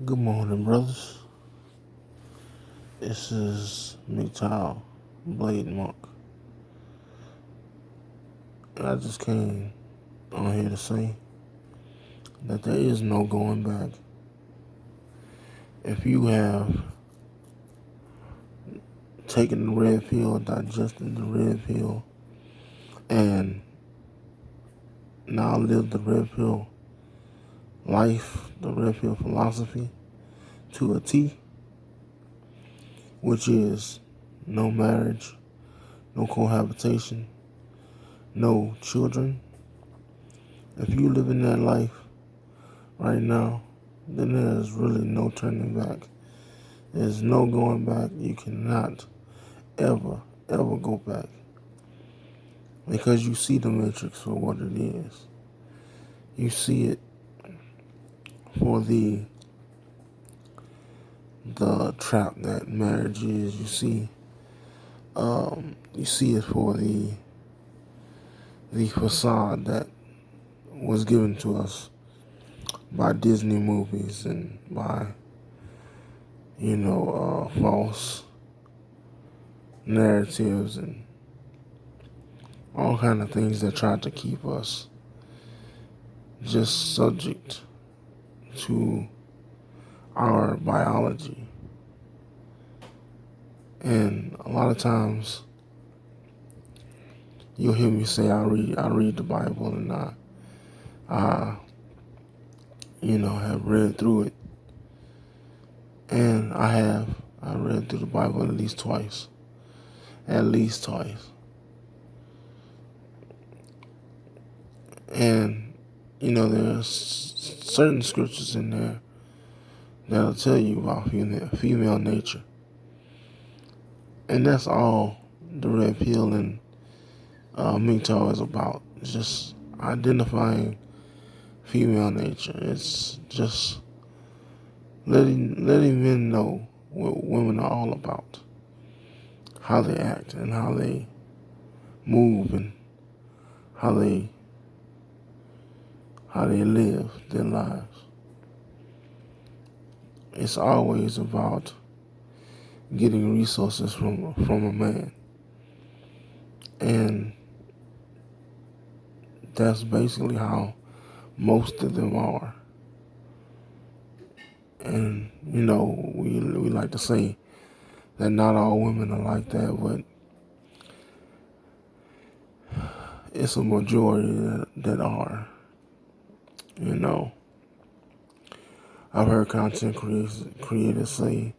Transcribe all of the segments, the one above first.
Good morning, brothers. This is McTowell, Blade Monk. And I just came on here to say that there is no going back. If you have taken the red pill, digested the red pill, and now live the red pill life, the red pill philosophy to a T, which is no marriage, no cohabitation, no children. If you live in that life right now, then there's really no turning back. There's no going back. You cannot ever go back. Because you see the matrix for what it is. You see it for the trap that marriage is. You see it for the facade that was given to us by Disney movies and by false narratives and all kind of things that try to keep us just subject to our biology. And a lot of times you'll hear me say I read the Bible, and I have read through it. And I read through the Bible at least twice. At least twice. And there are certain scriptures in there that'll tell you about female nature. And that's all the red pill and MGTOW is about. It's just identifying female nature. It's just letting men know what women are all about, how they act and how they move and how they live their lives. It's always about getting resources from a man, and that's basically how most of them are. And we like to say that not all women are like that, but it's a majority that are. I've heard content creators say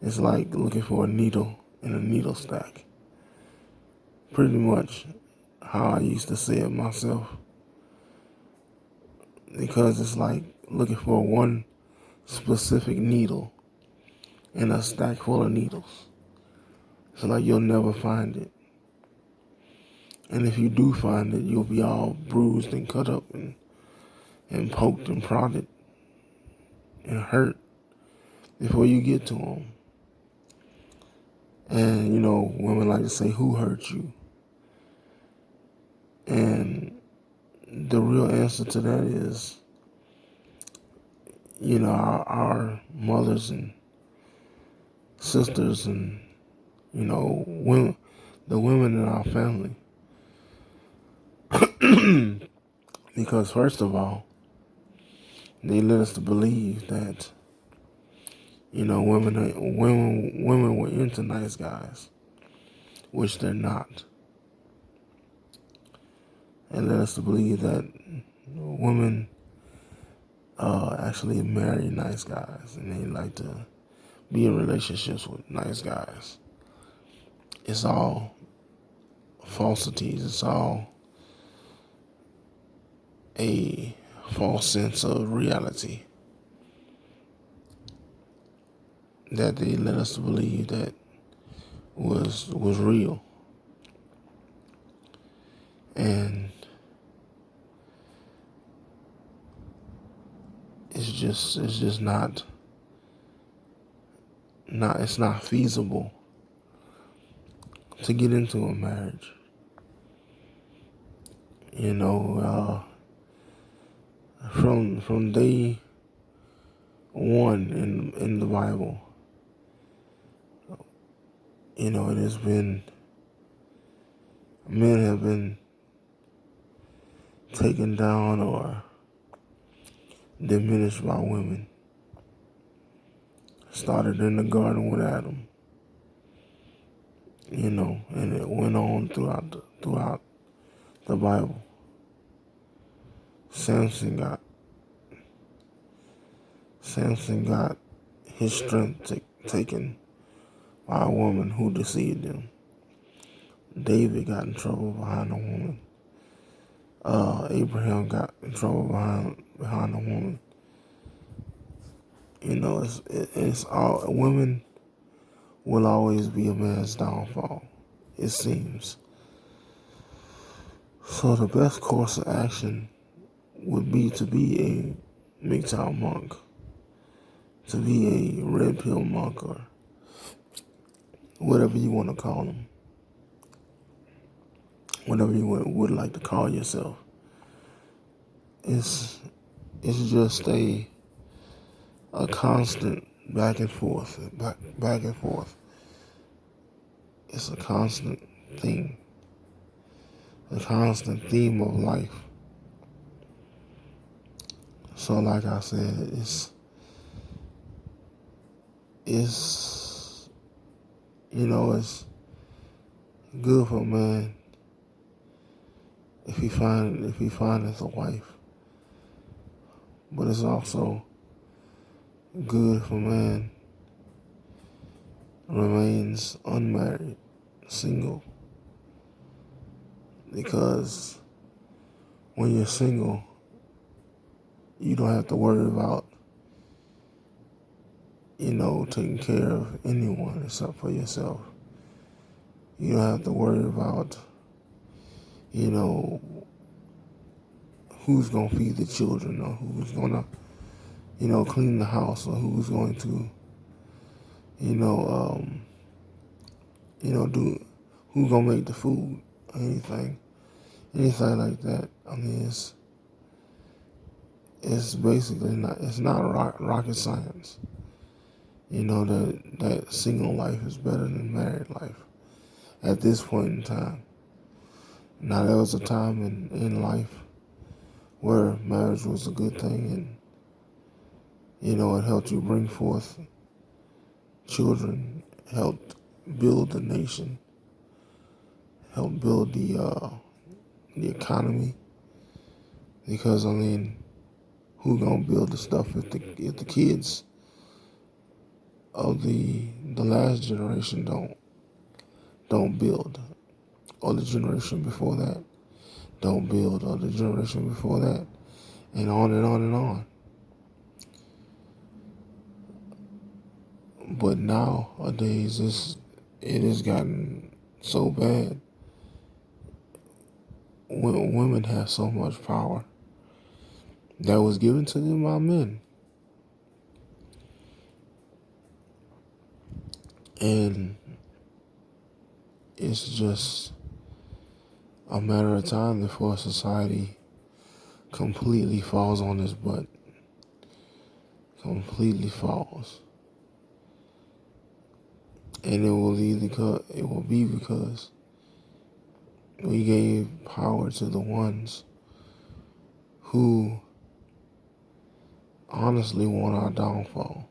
it's like looking for a needle in a needle stack. Pretty much how I used to say it myself. Because it's like looking for one specific needle in a stack full of needles. It's like you'll never find it. And if you do find it, you'll be all bruised and cut up and poked and prodded and hurt before you get to them. And, women like to say, who hurt you? And the real answer to that is, our mothers and sisters and, women, the women in our family. Because first of all, they led us to believe that, women were into nice guys, which they're not. And led us to believe that women actually marry nice guys, and they like to be in relationships with nice guys. It's all falsities. It's all a false sense of reality that they led us to believe that was real. And it's just not it's not feasible to get into a marriage. From day one in the Bible. It has been, men have been taken down or diminished by women. Started in the garden with Adam, and it went on throughout the Bible. Samson got his strength taken by a woman who deceived him. David got in trouble behind a woman. Abraham got in trouble behind a woman. It's all women will always be a man's downfall, it seems. So the best course of action would be to be a MGTOW monk, to be a red pill monk, or whatever you want to call them, whatever you would like to call yourself. It's just a constant back and forth. It's a constant thing, a constant theme of life. So like I said, it's good for a man if he findeth a wife. But it's also good if a man remains unmarried, single. Because when you're single, you don't have to worry about, taking care of anyone except for yourself. You don't have to worry about, who's going to feed the children, or who's going to, clean the house, or who's going to, who's going to make the food, or anything like that. I mean, it's basically it's not rocket science. That single life is better than married life at this point in time. Now, there was a time in life where marriage was a good thing, and it helped you bring forth children, helped build the nation, helped build the economy. Because who gonna build the stuff if the kids of the last generation don't build, or the generation before that don't build, or the generation before that, and on and on and on. But nowadays, it has gotten so bad. Women have so much power that was given to them by men. And it's just a matter of time before society completely falls on its butt. Completely falls. And it will be because we gave power to the ones who honestly want our downfall.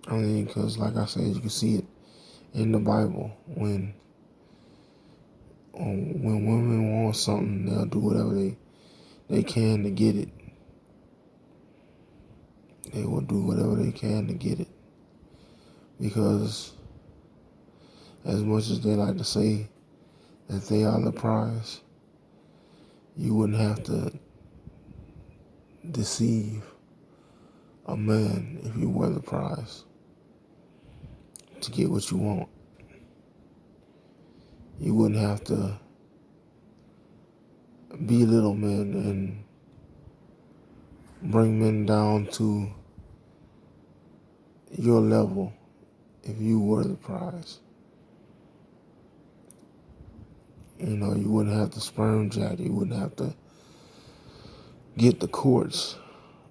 Because like I said, you can see it in the Bible. When women want something, they'll do whatever they can to get it. They will do whatever they can to get it. Because as much as they like to say that they are the prize, you wouldn't have to deceive a man if you were the prize to get what you want. You wouldn't have to belittle men and bring men down to your level if you were the prize. You wouldn't have to sperm jack. You wouldn't have to get the courts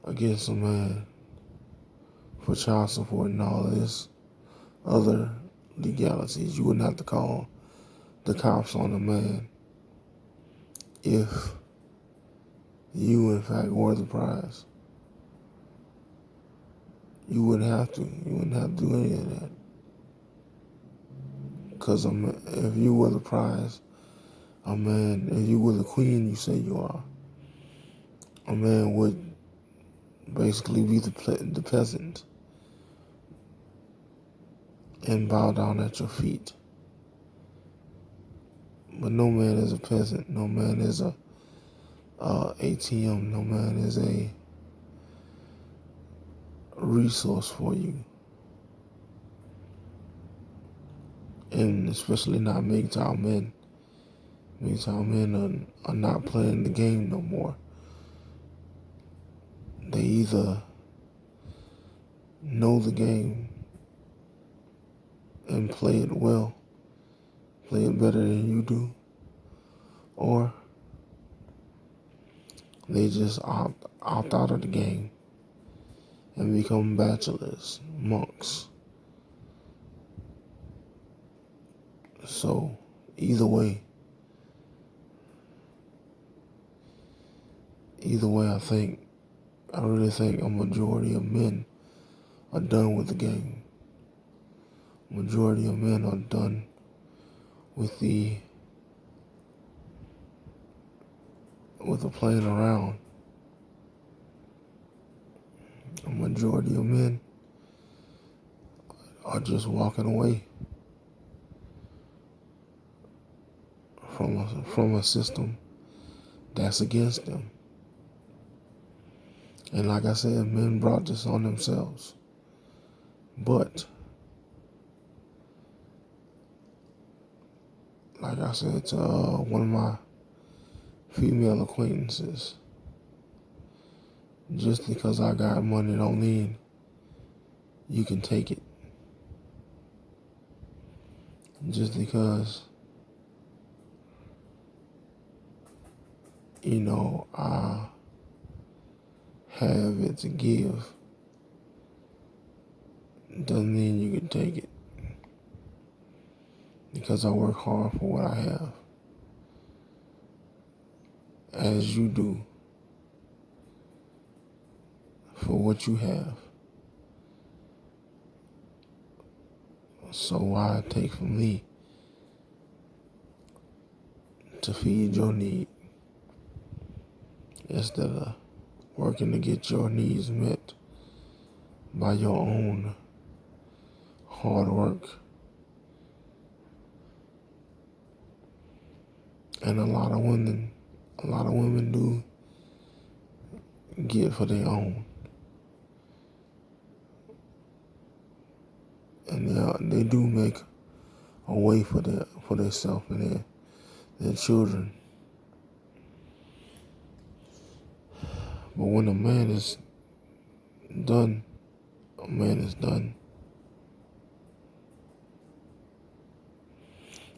against a man for child support and all this other legalities. You wouldn't have to call the cops on a man if you, in fact, were the prize. You wouldn't have to. You wouldn't have to do any of that. Because if you were the prize, a man, if you were the queen you say you are, a man would basically be the peasant and bow down at your feet. But no man is a peasant. No man is a ATM. No man is a resource for you. And especially not MGTOW men. MGTOW men are not playing the game no more. They either know the game and play it well, play it better than you do, or they just opt out of the game and become bachelors, monks. So either way, I really think a majority of men are done with the game. Majority of men are done with the playing around. A majority of men are just walking away from a system that's against them. And like I said, men brought this on themselves. But like I said to one of my female acquaintances, just because I got money don't mean you can take it. Just because, I have it to give doesn't mean you can take it. Because I work hard for what I have, as you do for what you have. So why take from me to feed your need instead of working to get your needs met by your own hard work? And a lot of women do get for their own. And they do make a way for themselves and their children. But when a man is done, a man is done.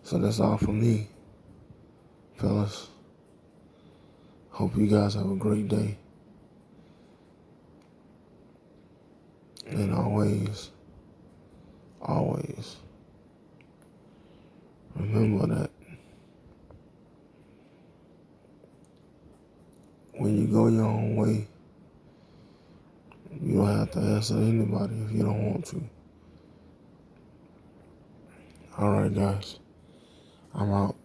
So that's all for me, fellas. Hope you guys have a great day. And always remember that when you go your own way, you don't have to answer to anybody if you don't want to. All right, guys. I'm out.